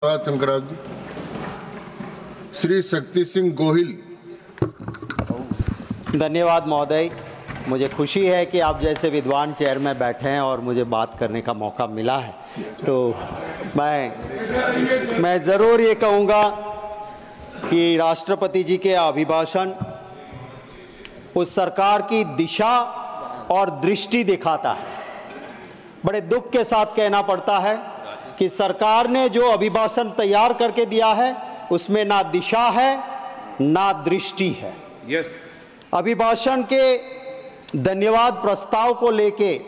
शंकरराव जी। श्री शक्ति सिंह गोहिल। धन्यवाद महोदय, मुझे खुशी है कि आप जैसे विद्वान चेयर में बैठे हैं और मुझे बात करने का मौका मिला है। तो मैं ज़रूर ये कहूँगा कि राष्ट्रपति जी के अभिभाषण उस सरकार की दिशा और दृष्टि दिखाता है। बड़े दुख के साथ कहना पड़ता है कि सरकार ने जो अभिभाषण तैयार करके दिया है उसमें ना दिशा है ना दृष्टि है। अभिभाषण के धन्यवाद प्रस्ताव को लेके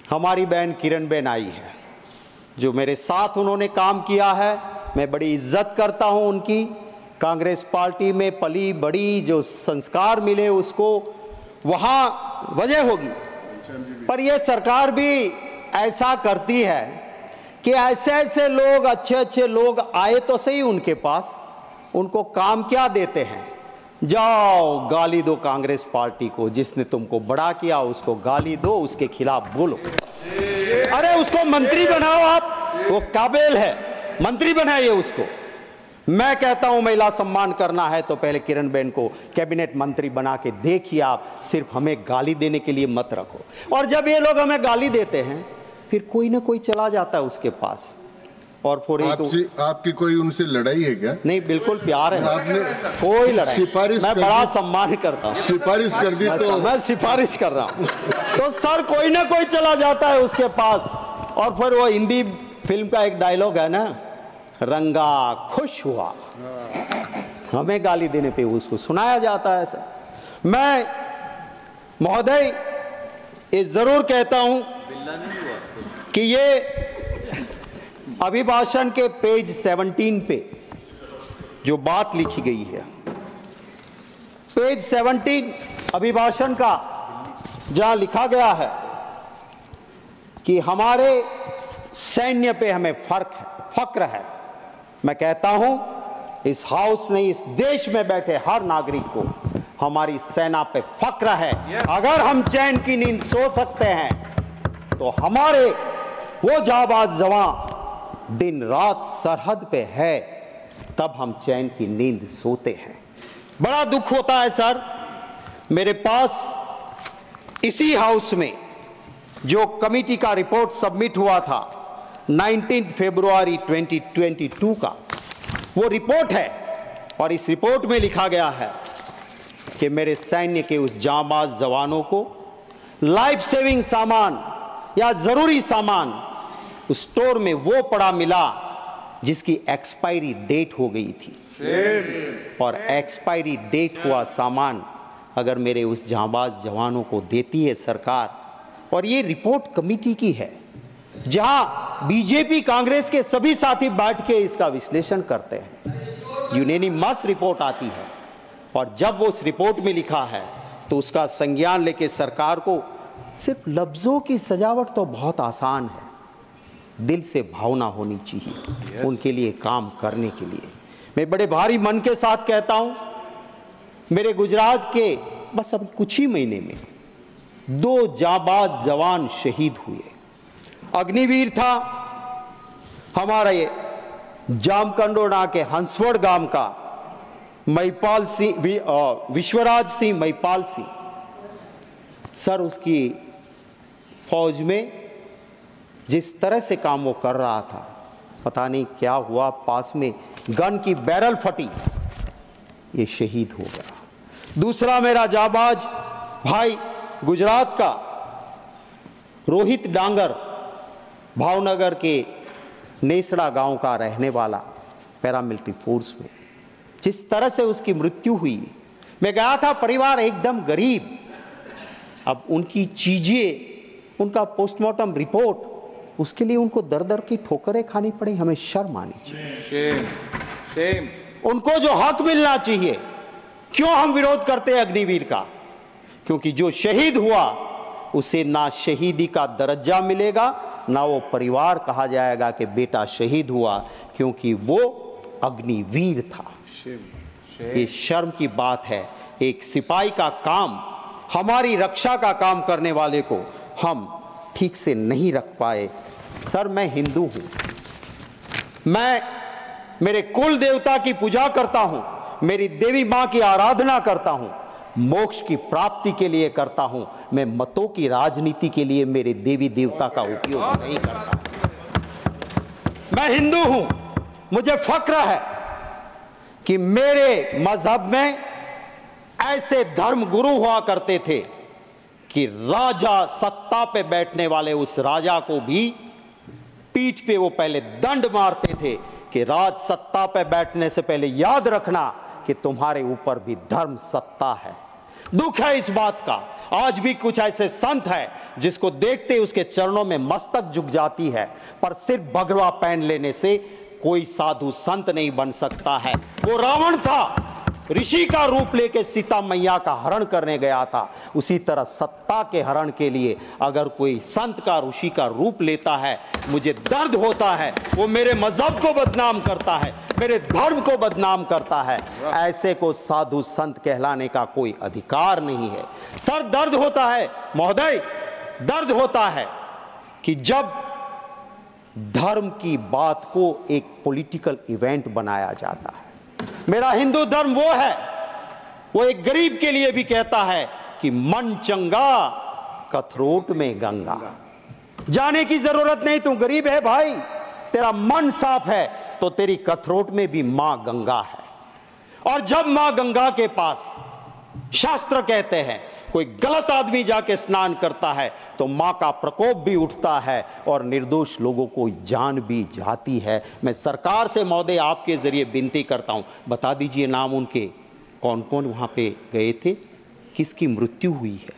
हमारी बहन किरण बेन आई है, जो मेरे साथ उन्होंने काम किया है। मैं बड़ी इज्जत करता हूं उनकी। कांग्रेस पार्टी में पली बड़ी, जो संस्कार मिले उसको वहां वजह होगी। पर यह सरकार भी ऐसा करती है कि ऐसे ऐसे लोग, अच्छे अच्छे लोग आए तो सही उनके पास, उनको काम क्या देते हैं? जाओ गाली दो कांग्रेस पार्टी को, जिसने तुमको बड़ा किया उसको गाली दो, उसके खिलाफ बोलो। अरे उसको मंत्री बनाओ, आप वो काबिल है, मंत्री बनाइए उसको। मैं कहता हूं महिला सम्मान करना है तो पहले किरण बेन को कैबिनेट मंत्री बना के देखिए आप, सिर्फ हमें गाली देने के लिए मत रखो। और जब ये लोग हमें गाली देते हैं फिर कोई ना कोई चला जाता है उसके पास और आपकी कोई उनसे लड़ाई है क्या? नहीं, बिल्कुल प्यार है, आपने कोई लड़ाई। सिफारिश मैं बड़ा सम्मान करता हूँ। सिफारिश कर दी तो मैं सिफारिश कर रहा हूँ तो सर कोई ना कोई चला जाता है उसके पास। और फिर वो हिंदी फिल्म का एक डायलॉग है ना, रंगा खुश हुआ, हमें गाली देने पे उसको सुनाया जाता है सर। मैं महोदय ये जरूर कहता हूं कि ये अभिभाषण के पेज 17 पे जो बात लिखी गई है, पेज 17 अभिभाषण का, जहां लिखा गया है कि हमारे सैन्य पे हमें फक्र है। मैं कहता हूं इस हाउस ने, इस देश में बैठे हर नागरिक को हमारी सेना पे फक्र है। अगर हम चैन की नींद सो सकते हैं तो हमारे वो जाबाज जवान दिन रात सरहद पे है, तब हम चैन की नींद सोते हैं। बड़ा दुख होता है सर, मेरे पास इसी हाउस में जो कमेटी का रिपोर्ट सबमिट हुआ था 19 फरवरी 2022 का, वो रिपोर्ट है। और इस रिपोर्ट में लिखा गया है कि मेरे सैन्य के उस जांबाज जवानों को लाइफ सेविंग सामान या जरूरी सामान उस स्टोर में वो पड़ा मिला जिसकी एक्सपायरी डेट हो गई थी। और एक्सपायरी डेट हुआ सामान अगर मेरे उस जांबाज जवानों को देती है सरकार, और ये रिपोर्ट कमेटी की है जहां बीजेपी कांग्रेस के सभी साथी बैठ के इसका विश्लेषण करते हैं, यूनानिमस रिपोर्ट आती है। और जब वो उस रिपोर्ट में लिखा है तो उसका संज्ञान लेके सरकार को, सिर्फ लफ्जों की सजावट तो बहुत आसान है, दिल से भावना होनी चाहिए उनके लिए काम करने के लिए। मैं बड़े भारी मन के साथ कहता हूं, मेरे गुजरात के बस अब कुछ ही महीने में 2 जाबाज जवान शहीद हुए। अग्निवीर था हमारा ये जामकंडोना के हंसवड़ गांव का महिपाल सिंह, विश्वराज सिंह महिपाल सिंह। सर उसकी फौज में जिस तरह से काम वो कर रहा था, पता नहीं क्या हुआ, पास में गन की बैरल फटी, ये शहीद हो गया। दूसरा मेरा जाबाज भाई गुजरात का रोहित डांगर, भावनगर के नेसड़ा गांव का रहने वाला, पैरामिलिट्री फोर्स में जिस तरह से उसकी मृत्यु हुई। मैं गया था, परिवार एकदम गरीब। अब उनकी चीजें, उनका पोस्टमार्टम रिपोर्ट, उसके लिए उनको दर दर की ठोकरें खानी पड़ी। हमें शर्म आनी चाहिए। उनको जो हक मिलना चाहिए, क्यों हम विरोध करते हैं अग्निवीर का? क्योंकि जो शहीद हुआ उसे ना शहीदी का दर्जा मिलेगा, ना वो परिवार कहा जाएगा कि बेटा शहीद हुआ, क्योंकि वो अग्निवीर था। ये शर्म की बात है। एक सिपाही का काम, हमारी रक्षा का काम करने वाले को हम ठीक से नहीं रख पाए। सर मैं हिंदू हूं, मैं मेरे कुल देवता की पूजा करता हूं, मेरी देवी मां की आराधना करता हूं, मोक्ष की प्राप्ति के लिए करता हूं। मैं मतों की राजनीति के लिए मेरे देवी देवता का उपयोग नहीं करता। मैं हिंदू हूं, मुझे फक्र है कि मेरे मजहब में ऐसे धर्म गुरु हुआ करते थे कि राजा, सत्ता पे बैठने वाले उस राजा को भी पीठ पे वो पहले दंड मारते थे कि राज सत्ता पे बैठने से पहले याद रखना कि तुम्हारे ऊपर भी धर्म सत्ता है। दुख है इस बात का, आज भी कुछ ऐसे संत हैं जिसको देखते उसके चरणों में मस्तक झुक जाती है, पर सिर्फ भगवा पहन लेने से कोई साधु संत नहीं बन सकता है। वो रावण था, ऋषि का रूप लेके सीता मैया का हरण करने गया था। उसी तरह सत्ता के हरण के लिए अगर कोई संत का, ऋषि का रूप लेता है, मुझे दर्द होता है। वो मेरे मजहब को बदनाम करता है, मेरे धर्म को बदनाम करता है। ऐसे को साधु संत कहलाने का कोई अधिकार नहीं है। सर, दर्द होता है महोदय, दर्द होता है कि जब धर्म की बात को एक पॉलिटिकल इवेंट बनाया जाता है। मेरा हिंदू धर्म वो है, वो एक गरीब के लिए भी कहता है कि मन चंगा कथरोट में गंगा। जाने की जरूरत नहीं, तू गरीब है भाई, तेरा मन साफ है तो तेरी कथरोट में भी मां गंगा है। और जब मां गंगा के पास, शास्त्र कहते हैं, कोई गलत आदमी जाके स्नान करता है तो मां का प्रकोप भी उठता है और निर्दोष लोगों को जान भी जाती है। मैं सरकार से महोदय आपके जरिए विनती करता हूं, बता दीजिए नाम उनके, कौन कौन वहां पे गए थे, किसकी मृत्यु हुई है।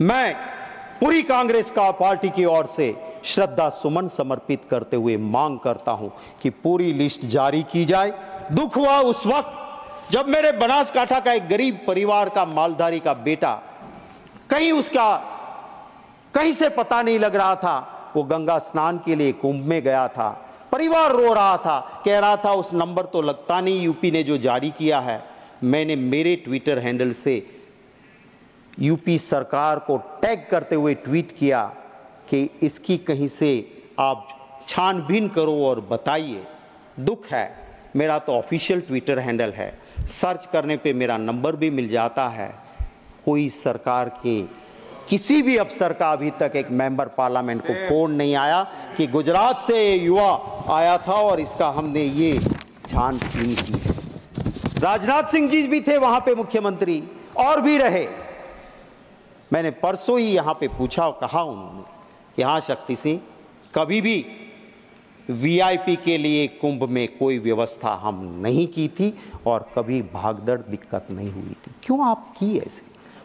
मैं पूरी कांग्रेस का पार्टी की ओर से श्रद्धा सुमन समर्पित करते हुए मांग करता हूं कि पूरी लिस्ट जारी की जाए। दुख हुआ उस वक्त जब मेरे बनासकांठा का एक गरीब परिवार का मालधारी का बेटा, कहीं से पता नहीं लग रहा था, वो गंगा स्नान के लिए कुंभ में गया था। परिवार रो रहा था, कह रहा था उस नंबर तो लगता नहीं यूपी ने जो जारी किया है। मैंने मेरे ट्विटर हैंडल से यूपी सरकार को टैग करते हुए ट्वीट किया कि इसकी कहीं से आप छानबीन करो और बताइए। दुख है, मेरा तो ऑफिशियल ट्विटर हैंडल है, सर्च करने पे मेरा नंबर भी मिल जाता है। कोई सरकार के किसी भी अफसर का अभी तक एक मेंबर पार्लियामेंट को फोन नहीं आया कि गुजरात से युवा आया था और इसका हमने ये छानबीन की है। राजनाथ सिंह जी भी थे वहां पे मुख्यमंत्री, और भी रहे। मैंने परसों ही यहां पे पूछा, कहा उन्होंने कि हाँ शक्ति सिंह, कभी भी वीआईपी के लिए कुंभ में कोई व्यवस्था हम नहीं की थी और कभी भागदड़ दिक्कत नहीं हुई थी। क्यों आप की ऐसे?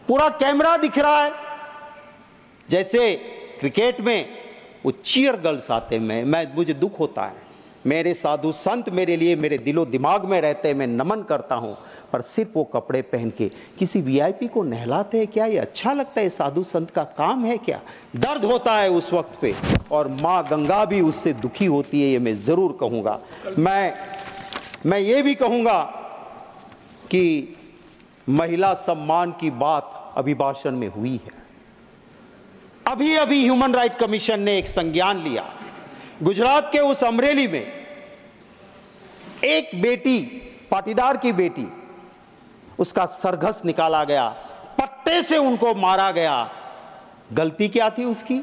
पूरा कैमरा दिख रहा है, जैसे क्रिकेट में वो चीयर गर्ल्स आते, मुझे दुख होता है। मेरे साधु संत मेरे लिए मेरे दिलो दिमाग में रहते हैं, मैं नमन करता हूं, पर सिर्फ वो कपड़े पहन के किसी वीआईपी को नहलाते हैं क्या? ये अच्छा लगता है? साधु संत का काम है क्या? दर्द होता है उस वक्त पे, और माँ गंगा भी उससे दुखी होती है, ये मैं जरूर कहूँगा। मैं ये भी कहूँगा कि महिला सम्मान की बात अभिभाषण में हुई है। अभी अभी ह्यूमन राइट कमीशन ने एक संज्ञान लिया। गुजरात के उस अमरेली में एक बेटी, पाटीदार की बेटी, उसका सरघस निकाला गया, पट्टे से उनको मारा गया। गलती क्या थी उसकी?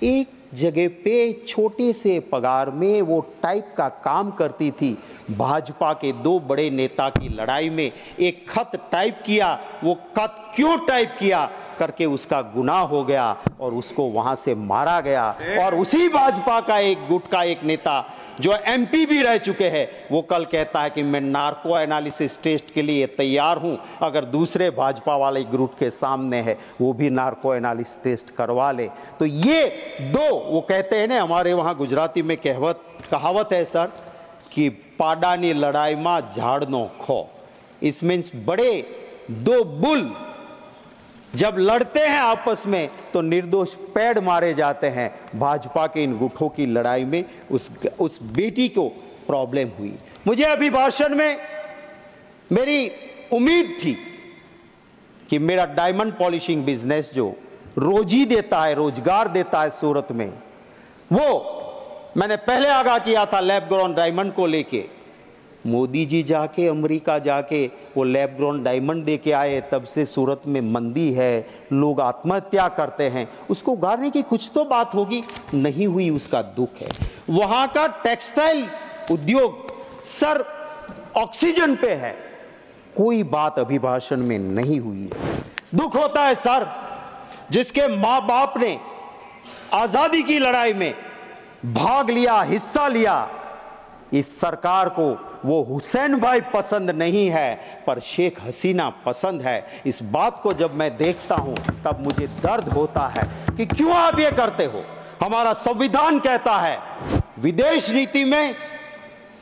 एक जगह पे छोटे से पगार में वो टाइप का काम करती थी। भाजपा के दो बड़े नेता की लड़ाई में एक खत टाइप किया, वो खत क्यों टाइप किया करके उसका गुनाह हो गया और उसको वहां से मारा गया। और उसी भाजपा का एक गुट का एक नेता जो एमपी भी रह चुके हैं, वो कल कहता है कि मैं नार्को एनालिसिस टेस्ट के लिए तैयार हूं, अगर दूसरे भाजपा वाले ग्रुप के सामने है वो भी नार्को एनालिसिस टेस्ट करवा ले। तो ये दो, वो कहते हैं ना, हमारे वहां गुजराती में कहावत है सर कि पाडानी लड़ाई में झाड़नो खो। इस मीन्स बड़े दो बुल जब लड़ते हैं आपस में तो निर्दोष पेड़ मारे जाते हैं। भाजपा के इन गुटों की लड़ाई में उस बेटी को प्रॉब्लम हुई। मुझे अभिभाषण में मेरी उम्मीद थी कि मेरा डायमंड पॉलिशिंग बिजनेस जो रोजी देता है, रोजगार देता है सूरत में, वो मैंने पहले आगाह किया था लैब ग्रोन डायमंड को लेके। मोदी जी जाके अमेरिका जाके वो लैब ग्रोन डायमंड दे के आए, तब से सूरत में मंदी है, लोग आत्महत्या करते हैं। उसको उगारने की कुछ तो बात होगी, नहीं हुई, उसका दुख है। वहां का टेक्सटाइल उद्योग सर ऑक्सीजन पे है, कोई बात अभिभाषण में नहीं हुई है। दुख होता है सर, जिसके मां बाप ने आजादी की लड़ाई में भाग लिया, हिस्सा लिया। इस सरकार को वो हुसैन भाई पसंद नहीं है, पर शेख हसीना पसंद है। इस बात को जब मैं देखता हूं तब मुझे दर्द होता है कि क्यों आप ये करते हो। हमारा संविधान कहता है विदेश नीति में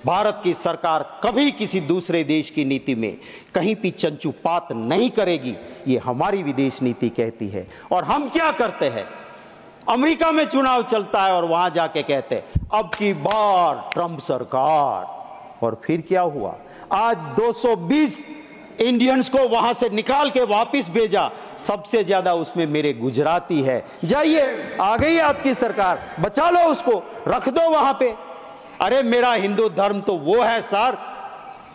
भारत की सरकार कभी किसी दूसरे देश की नीति में कहीं भी चंचुपात नहीं करेगी, ये हमारी विदेश नीति कहती है। और हम क्या करते हैं, अमेरिका में चुनाव चलता है और वहां जाके कहते हैं अब की बार ट्रंप सरकार, और फिर क्या हुआ, आज 220 इंडियंस को वहां से निकाल के वापस भेजा, सबसे ज्यादा उसमें मेरे गुजराती है। जाइए, आ गई आपकी सरकार, बचा लो उसको, रख दो वहां पे। अरे मेरा हिंदू धर्म तो वो है सर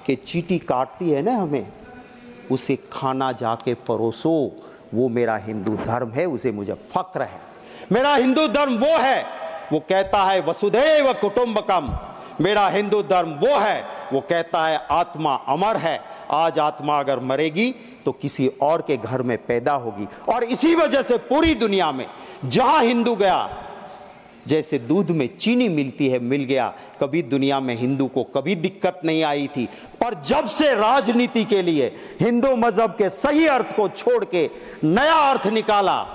कि चींटी काटती है ना हमें, उसे खाना जाके परोसो, वो मेरा हिंदू धर्म है, उसे मुझे फक्र है। मेरा हिंदू धर्म वो है, वो कहता है वसुधैव कुटुंबकम। मेरा हिंदू धर्म वो है, वो कहता है आत्मा अमर है। आज आत्मा अगर मरेगी तो किसी और के घर में पैदा होगी। और इसी वजह से पूरी दुनिया में जहां हिंदू गया, जैसे दूध में चीनी मिलती है, मिल गया। कभी दुनिया में हिंदू को कभी दिक्कत नहीं आई थी, पर जब से राजनीति के लिए हिंदू मजहब के सही अर्थ को छोड़ के नया अर्थ निकाला,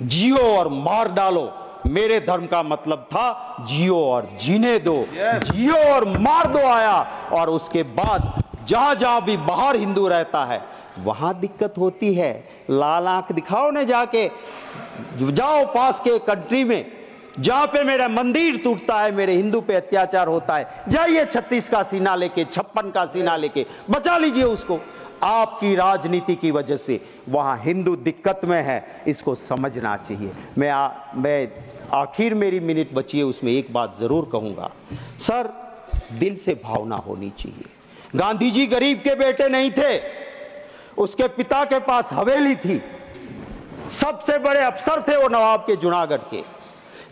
जियो और मार डालो, मेरे धर्म का मतलब था जियो और जीने दो, जियो और मार दो आया। और उसके बाद जहां जहां भी बाहर हिंदू रहता है वहां दिक्कत होती है। लाल आंख दिखाओ ने जाके, जाओ पास के कंट्री में जहां पे मेरा मंदिर टूटता है, मेरे हिंदू पे अत्याचार होता है, जाइए 36 का सीना लेके, 56 का सीना लेके, बचा लीजिए उसको। आपकी राजनीति की वजह से वहां हिंदू दिक्कत में है, इसको समझना चाहिए। मैं आखिर मेरी मिनट बची है, उसमें एक बात जरूर कहूंगा सर, दिल से भावना होनी चाहिए। गांधी जी गरीब के बेटे नहीं थे, उसके पिता के पास हवेली थी, सबसे बड़े अफसर थे वो नवाब के जूनागढ़ के।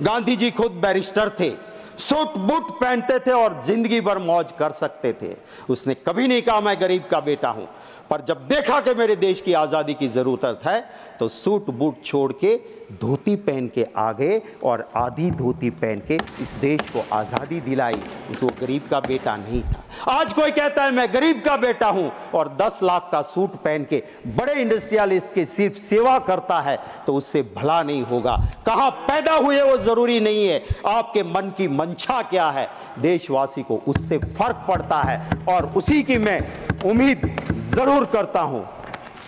गांधी जी खुद बैरिस्टर थे, सूट बूट पहनते थे और जिंदगी भर मौज कर सकते थे। उसने कभी नहीं कहा मैं गरीब का बेटा हूं, पर जब देखा कि मेरे देश की आजादी की जरूरत है तो सूट बूट छोड़ के धोती पहन के आ गए और आधी धोती पहन के इस देश को आजादी दिलाई। वो गरीब का बेटा नहीं था। आज कोई कहता है मैं गरीब का बेटा हूं और 10 लाख का सूट पहन के बड़े इंडस्ट्रियलिस्ट की सिर्फ सेवा करता है, तो उससे भला नहीं होगा। कहां पैदा हुए वो जरूरी नहीं है, आपके मन की मंशा क्या है, देशवासी को उससे फर्क पड़ता है। और उसी की मैं उम्मीद जरूर करता हूं।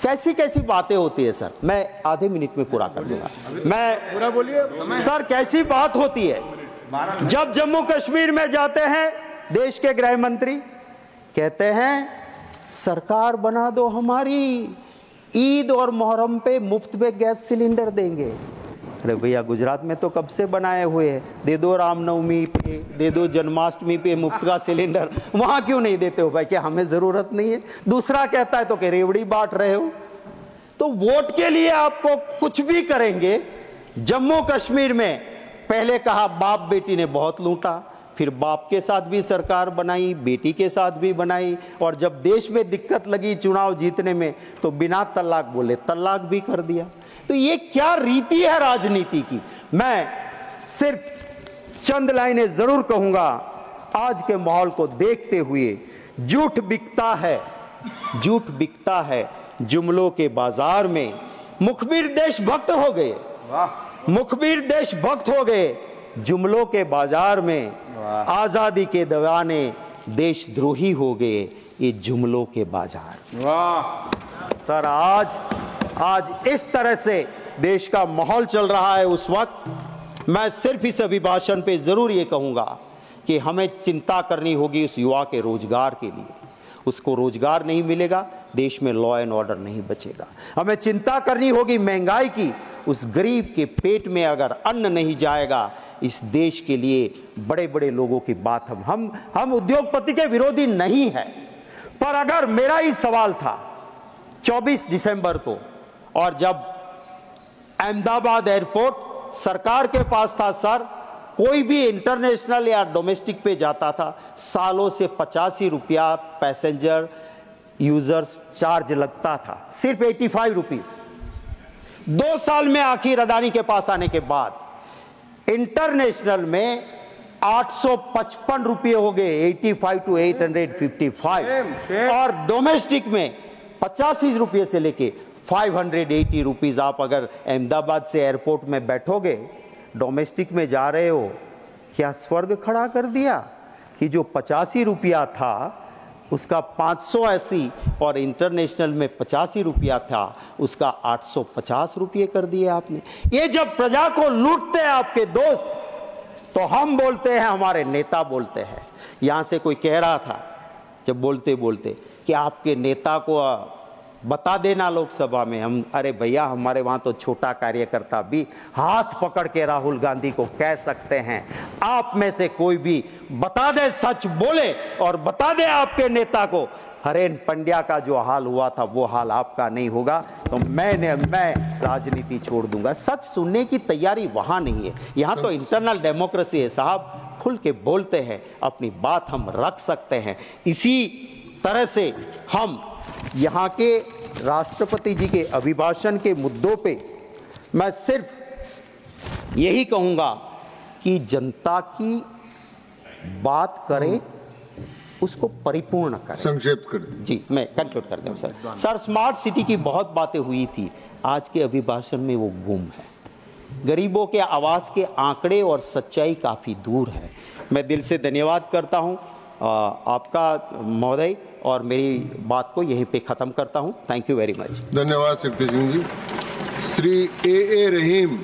कैसी कैसी बातें होती है सर, मैं आधे मिनट में पूरा कर दूंगा। मैं पूरा बोलिए सर, कैसी बात होती है जब जम्मू कश्मीर में जाते हैं, देश के गृह मंत्री कहते हैं सरकार बना दो हमारी, ईद और मुहर्रम पे मुफ्त में गैस सिलेंडर देंगे। अरे भैया, गुजरात में तो कब से बनाए हुए हैं, दे दो रामनवमी पे, दे दो जन्माष्टमी पे मुफ्त का सिलेंडर, वहां क्यों नहीं देते हो भाई? क्या हमें जरूरत नहीं है? दूसरा कहता है तो कि रेवड़ी बांट रहे हो। तो वोट के लिए आपको कुछ भी करेंगे। जम्मू कश्मीर में पहले कहा बाप बेटी ने बहुत लूटा, फिर बाप के साथ भी सरकार बनाई, बेटी के साथ भी बनाई, और जब देश में दिक्कत लगी चुनाव जीतने में तो बिना तलाक बोले तलाक भी कर दिया। तो ये क्या रीति है राजनीति की? मैं सिर्फ चंद लाइनें जरूर कहूंगा। आज के माहौल को देखते हुए झूठ बिकता है, झूठ बिकता है जुमलों के बाजार में। मुखबिर देशभक्त हो गए, मुखबिर देशभक्त हो गए जुमलों के बाजार में। आजादी के दीवाने देशद्रोही हो गए ये जुमलों के बाजार। वाह सर, आज इस तरह से देश का माहौल चल रहा है। उस वक्त मैं सिर्फ इस अभिभाषण पे जरूर ये कहूंगा कि हमें चिंता करनी होगी उस युवा के रोजगार के लिए। उसको रोजगार नहीं मिलेगा, देश में लॉ एंड ऑर्डर नहीं बचेगा। हमें चिंता करनी होगी महंगाई की। उस गरीब के पेट में अगर अन्न नहीं जाएगा, इस देश के लिए बड़े बड़े लोगों की बात हम उद्योगपति के विरोधी नहीं है, पर अगर मेरा ही सवाल था 24 दिसंबर को, और जब अहमदाबाद एयरपोर्ट सरकार के पास था, सर कोई भी इंटरनेशनल या डोमेस्टिक पे जाता था, सालों से 85 रुपया पैसेंजर यूजर्स चार्ज लगता था, सिर्फ 85 रुपीज। 2 साल में आखिर अदानी के पास आने के बाद इंटरनेशनल में 855 रुपये हो गए, 85 to 855, और डोमेस्टिक में 85 रुपये से लेके 580 रुपीज। आप अगर अहमदाबाद से एयरपोर्ट में बैठोगे, डोमेस्टिक में जा रहे हो, क्या स्वर्ग खड़ा कर दिया कि जो 85 रुपया था उसका 580, और इंटरनेशनल में 85 रुपया था उसका 850 रुपये कर दिए आपने। ये जब प्रजा को लूटते हैं आपके दोस्त, तो हम बोलते हैं, हमारे नेता बोलते हैं। यहां से कोई कह रहा था जब बोलते बोलते कि आपके नेता को बता देना लोकसभा में। हम, अरे भैया, हमारे वहां तो छोटा कार्यकर्ता भी हाथ पकड़ के राहुल गांधी को कह सकते हैं, आप में से कोई भी बता दे, सच बोले और बता दे आपके नेता को, हरेन पंड्या का जो हाल हुआ था वो हाल आपका नहीं होगा, तो मैं राजनीति छोड़ दूंगा। सच सुनने की तैयारी वहां नहीं है। यहां तो इंटरनल डेमोक्रेसी है साहब, खुल के बोलते हैं, अपनी बात हम रख सकते हैं। इसी तरह से हम यहाँ के राष्ट्रपति जी के अभिभाषण के मुद्दों पे मैं सिर्फ यही कहूँगा कि जनता की बात करें, उसको परिपूर्ण करें। संक्षेप कर जी, मैं कंक्लूड कर दूं सर, स्मार्ट सिटी की बहुत बातें हुई थी, आज के अभिभाषण में वो गुम है। गरीबों के आवास के आंकड़े और सच्चाई काफ़ी दूर है। मैं दिल से धन्यवाद करता हूँ आपका महोदय, और मेरी बात को यहीं पे ख़त्म करता हूँ। Thank you very much. धन्यवाद शक्ति सिंह जी। श्री ए रहीम।